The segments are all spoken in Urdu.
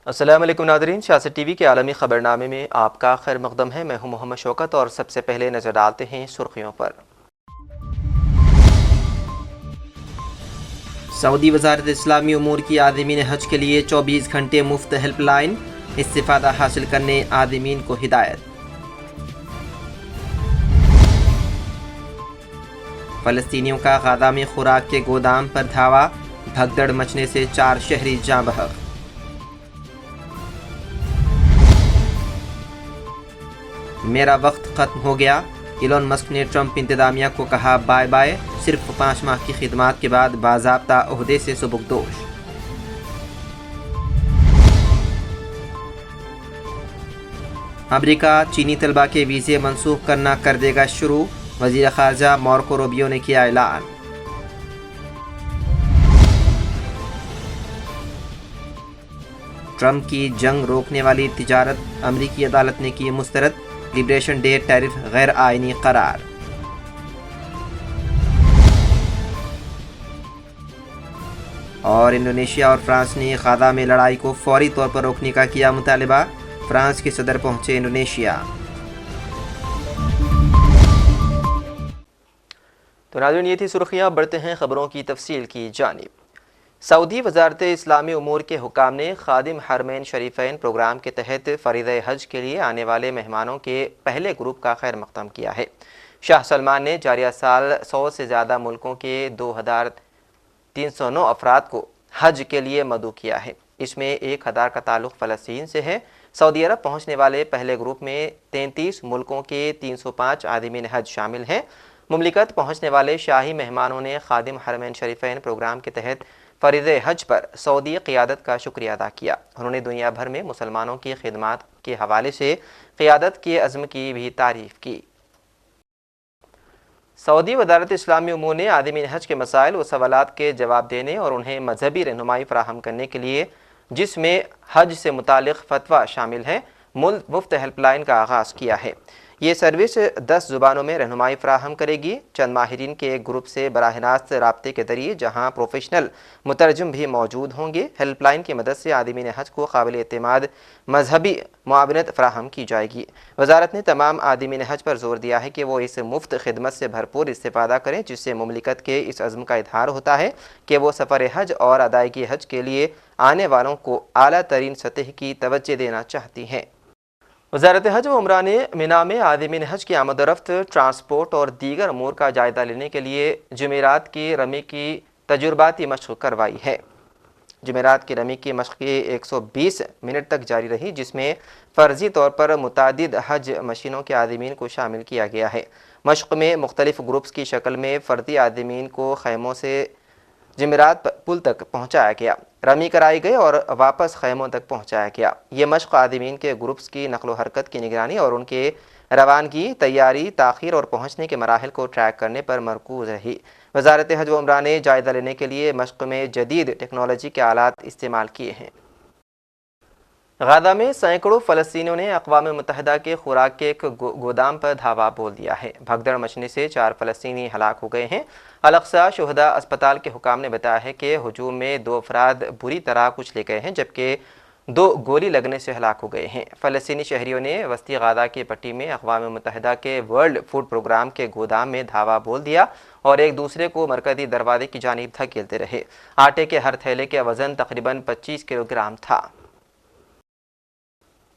السلام علیکم ناظرین، سیاست ٹی وی کے عالمی خبرنامے میں آپ کا خیر مقدم ہے۔ میں ہوں محمد شوکت اور سب سے پہلے نظر ڈالتے ہیں سرخیوں پر۔ سعودی وزارت اسلامی امور کی عازمین حج کے لیے 24 گھنٹے مفت ہیلپ لائن، استفادہ حاصل کرنے عازمین کو ہدایت۔ فلسطینیوں کا غزہ میں خوراک کے گودام پر دھاوا، بھگدڑ مچنے سے 4 شہری جاں بحق۔ میرا وقت ختم ہو گیا، ایلون مسک نے ٹرمپ انتظامیہ کو کہا بائے بائے، صرف 5 ماہ کی خدمات کے بعد باضابطہ عہدے سے سبکدوش۔ امریکہ چینی طلبہ کے ویزے منسوخ کرنا کر دے گا شروع، وزیر خارجہ مارکو روبیو نے کیا اعلان۔ ٹرمپ کی جنگ روکنے والی تجارت امریکی عدالت نے کی مسترد، لبریشن ڈے ٹیرف غیر آئینی قرار۔ اور انڈونیشیا اور فرانس نے غزہ میں لڑائی کو فوری طور پر روکنے کا کیا مطالبہ، فرانس کے صدر پہنچے انڈونیشیا۔ تو ناظرین، یہ تھی سرخیاں، بڑھتے ہیں خبروں کی تفصیل کی جانب۔ سعودی وزارت اسلامی امور کے حکام نے خادم حرمین شریفین پروگرام کے تحت فریضہ حج کے لیے آنے والے مہمانوں کے پہلے گروپ کا خیر مقدم کیا ہے۔ شاہ سلمان نے جاریہ سال 100 سے زیادہ ملکوں کے 2309 افراد کو حج کے لیے مدعو کیا ہے۔ اس میں 1000 کا تعلق فلسطین سے ہے۔ سعودی عرب پہنچنے والے پہلے گروپ میں 33 ملکوں کے 305 عازمین حج شامل ہیں۔ مملکت پہنچنے والے شاہی مہمانوں نے خادم حرمین شریفین پروگرام کے تحت فریضہ حج پر سعودی قیادت کا شکریہ ادا کیا۔ انہوں نے دنیا بھر میں مسلمانوں کی خدمات کے حوالے سے قیادت کے عزم کی بھی تعریف کی۔ سعودی وزارت اسلامی امور نے عازمین حج کے مسائل و سوالات کے جواب دینے اور انہیں مذہبی رہنمائی فراہم کرنے کے لیے، جس میں حج سے متعلق فتویٰ شامل ہیں، مفت ہیلپ لائن کا آغاز کیا ہے۔ یہ سروس 10 زبانوں میں رہنمائی فراہم کرے گی۔ چند ماہرین کے ایک گروپ سے براہ راست رابطے کے ذریعے، جہاں پروفیشنل مترجم بھی موجود ہوں گے، ہیلپ لائن کی مدد سے عازمین حج کو قابل اعتماد مذہبی معاونت فراہم کی جائے گی۔ وزارت نے تمام عازمین حج پر زور دیا ہے کہ وہ اس مفت خدمت سے بھرپور استفادہ کریں، جس سے مملکت کے اس عزم کا اظہار ہوتا ہے کہ وہ سفر حج اور ادائیگی حج کے لیے آنے والوں کو اعلیٰ ترین سطح کی توجہ دینا چاہتی ہیں۔ وزارت حج و عمرہ نے مینا میں عازمین حج کی آمد و رفت، ٹرانسپورٹ اور دیگر امور کا جائزہ لینے کے لیے جمعرات کی رمی کی تجرباتی مشق کروائی ہے۔ جمعرات کی رمی کی مشق 120 منٹ تک جاری رہی، جس میں فرضی طور پر متعدد حج مشینوں کے عازمین کو شامل کیا گیا ہے۔ مشق میں مختلف گروپس کی شکل میں فردی عازمین کو خیموں سے جمعرات پل تک پہنچایا گیا، رمی کرائی گئی اور واپس خیموں تک پہنچایا گیا۔ یہ مشق عازمین کے گروپس کی نقل و حرکت کی نگرانی اور ان کے روانگی، تیاری، تاخیر اور پہنچنے کے مراحل کو ٹریک کرنے پر مرکوز رہی۔ وزارت حج و عمرہ نے جائزہ لینے کے لیے مشق میں جدید ٹیکنالوجی کے آلات استعمال کیے ہیں۔ غزہ میں سینکڑوں فلسطینیوں نے اقوام متحدہ کے خوراک کے ایک گودام پر دھاوا بول دیا ہے۔ بھگدڑ مچنے سے 4 فلسطینی ہلاک ہو گئے ہیں۔ الاقصی شہداء اسپتال کے حکام نے بتایا ہے کہ ہجوم میں 2 افراد بری طرح کچلے گئے ہیں، جبکہ 2 گولی لگنے سے ہلاک ہو گئے ہیں۔ فلسطینی شہریوں نے وسطی غزہ کی پٹی میں اقوام متحدہ کے ورلڈ فوڈ پروگرام کے گودام میں دھاوا بول دیا اور ایک دوسرے کو مرکزی دروازے کی جانب دھکیلتے رہے۔ آٹے کے ہر تھیلے کا وزن تقریباً 25 کلو گرام تھا۔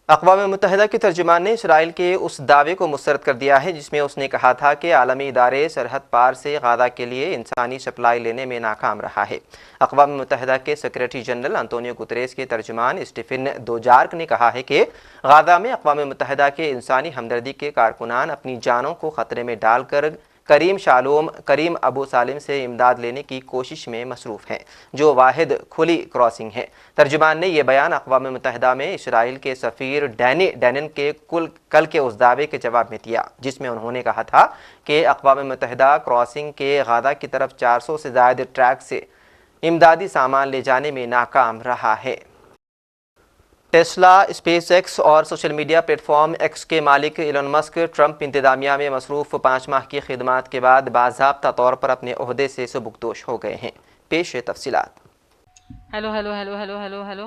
اقوام متحدہ کے ترجمان نے اسرائیل کے اس دعوے کو مسترد کر دیا ہے جس میں اس نے کہا تھا کہ عالمی ادارے سرحد پار سے غزہ کے لیے انسانی سپلائی لینے میں ناکام رہا ہے۔ اقوام متحدہ کے سیکریٹری جنرل انطونیو گتریس کے ترجمان اسٹیفن دوجارک نے کہا ہے کہ غزہ میں اقوام متحدہ کے انسانی ہمدردی کے کارکنان اپنی جانوں کو خطرے میں ڈال کر کریم ابو سالم سے امداد لینے کی کوشش میں مصروف ہیں، جو واحد کھلی کراسنگ ہے۔ ترجمان نے یہ بیان اقوام متحدہ میں اسرائیل کے سفیر ڈینی ڈینن کے کل کے اس دعوے کے جواب میں دیا، جس میں انہوں نے کہا تھا کہ اقوام متحدہ کراسنگ کے غزہ کی طرف 400 سے زائد ٹرک سے امدادی سامان لے جانے میں ناکام رہا ہے۔ ٹیسلا، اسپیس ایکس اور social media plate form x کے مالک ایلون مسک ٹرمپ انتظامیہ میں مصروف 5 ماہ کی خدمات کے بعد باضابطہ طور پر اپنے عہدے سے سبکدوش ہو گئے ہیں۔ پیش ہے تفصیلات۔ Hello hello hello hello hello hello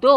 2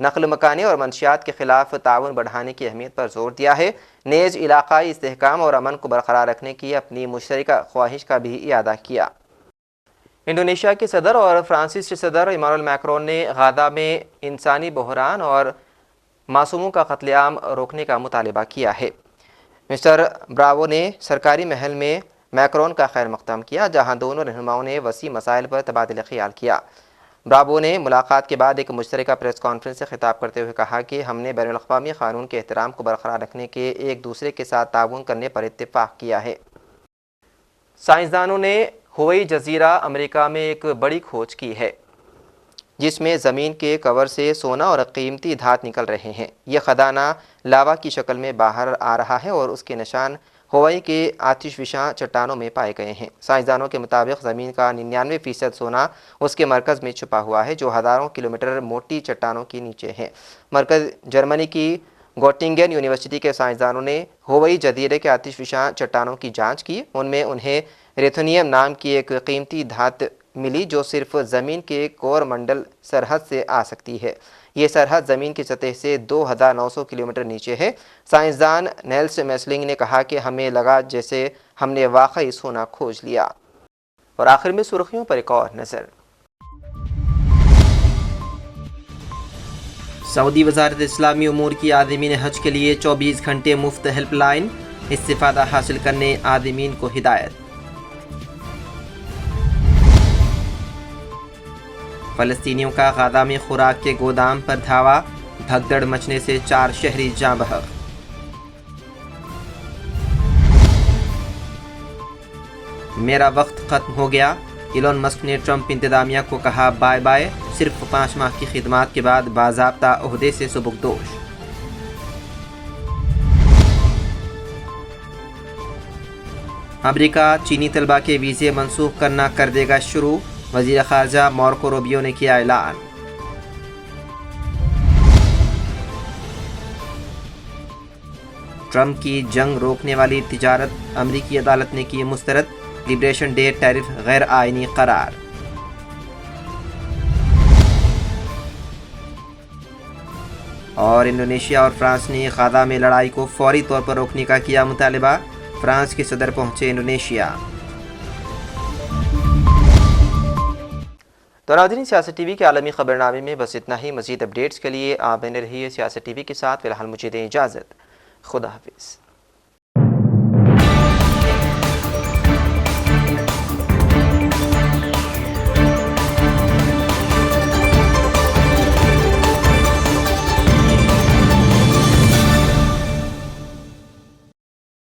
نقل مکانی اور منشیات کے خلاف تعاون بڑھانے کی اہمیت پر زور دیا ہے۔ نیز علاقائی استحکام اور امن کو برقرار رکھنے کی اپنی مشترکہ خواہش کا بھی اعادہ کیا۔ انڈونیشیا کے صدر اور فرانسیسی صدر ایمانوئل میکرون نے غزہ میں انسانی بحران اور معصوموں کا قتل عام روکنے کا مطالبہ کیا ہے۔ مسٹر براوو نے سرکاری محل میں میکرون کا خیر مقدم کیا، جہاں دونوں رہنماؤں نے وسیع مسائل پر تبادلہ خیال کیا۔ براوو نے ملاقات کے بعد ایک مشترکہ پریس کانفرنس سے خطاب کرتے ہوئے کہا کہ ہم نے بین الاقوامی قانون کے احترام کو برقرار رکھنے کے ایک دوسرے کے ساتھ تعاون کرنے پر اتفاق کیا ہے۔ سائنسدانوں نے ہوئی جزیرہ امریکہ میں ایک بڑی کھوج کی ہے، جس میں زمین کے کور سے سونا اور قیمتی دھات نکل رہے ہیں۔ یہ خزانہ لاوا کی شکل میں باہر آ رہا ہے اور اس کے نشان ہوائی کے آتش فشاں چٹانوں میں پائے گئے ہیں۔ سائنسدانوں کے مطابق زمین کا 99% سونا اس کے مرکز میں چھپا ہوا ہے، جو ہزاروں کلومیٹر موٹی چٹانوں کے نیچے ہے۔ مرکز جرمنی کی گوٹنگن یونیورسٹی کے سائنسدانوں نے ہوائی جزیرے کے آتش فشاں چٹانوں کی جانچ کی۔ ان میں انہیں ریتھونیم نام کی ایک قیمتی دھات ملی جو صرف زمین کے کور منڈل سرحد سے آ سکتی ہے۔ یہ سرحد زمین کی سطح سے 2900 کلومیٹر نیچے ہے۔ سائنسدان نیلس میسلنگ نے کہا کہ ہمیں لگا جیسے ہم نے واقعی سونا کھوج لیا۔ اور آخر میں سرخیوں پر ایک اور نظر۔ سعودی وزارت اسلامی امور کی عازمین حج کے لیے 24 گھنٹے مفت ہیلپ لائن، استفادہ حاصل کرنے عازمین کو ہدایت۔ فلسطینیوں کا غزہ میں خوراک کے گودام پر دھاوا، بھگدڑ مچنے سے 4 شہری جاں بحق۔ میرا وقت ختم ہو گیا، ایلون مسک نے ٹرمپ انتظامیہ کو کہا بائے بائے، صرف 5 ماہ کی خدمات کے بعد باضابطہ عہدے سے سبکدوش۔ امریکہ چینی طلبہ کے ویزے منسوخ کرنا کر دے گا شروع، وزیر خارجہ مارکو روبیو نے کیا اعلان۔ ٹرمپ کی جنگ روکنے والی تجارت امریکی عدالت نے کی مسترد، لبریشن ڈے ٹیرف غیر آئینی قرار۔ اور انڈونیشیا اور فرانس نے غزہ میں لڑائی کو فوری طور پر روکنے کا کیا مطالبہ، فرانس کے صدر پہنچے انڈونیشیا۔ تو ناظرین، سیاست ٹی وی کے عالمی خبرنامے میں بس اتنا ہی۔ مزید اپڈیٹس کے لیے آپ بنے رہیے سیاست ٹی وی کے ساتھ۔ فی الحال مجھے دیں اجازت، خدا حافظ۔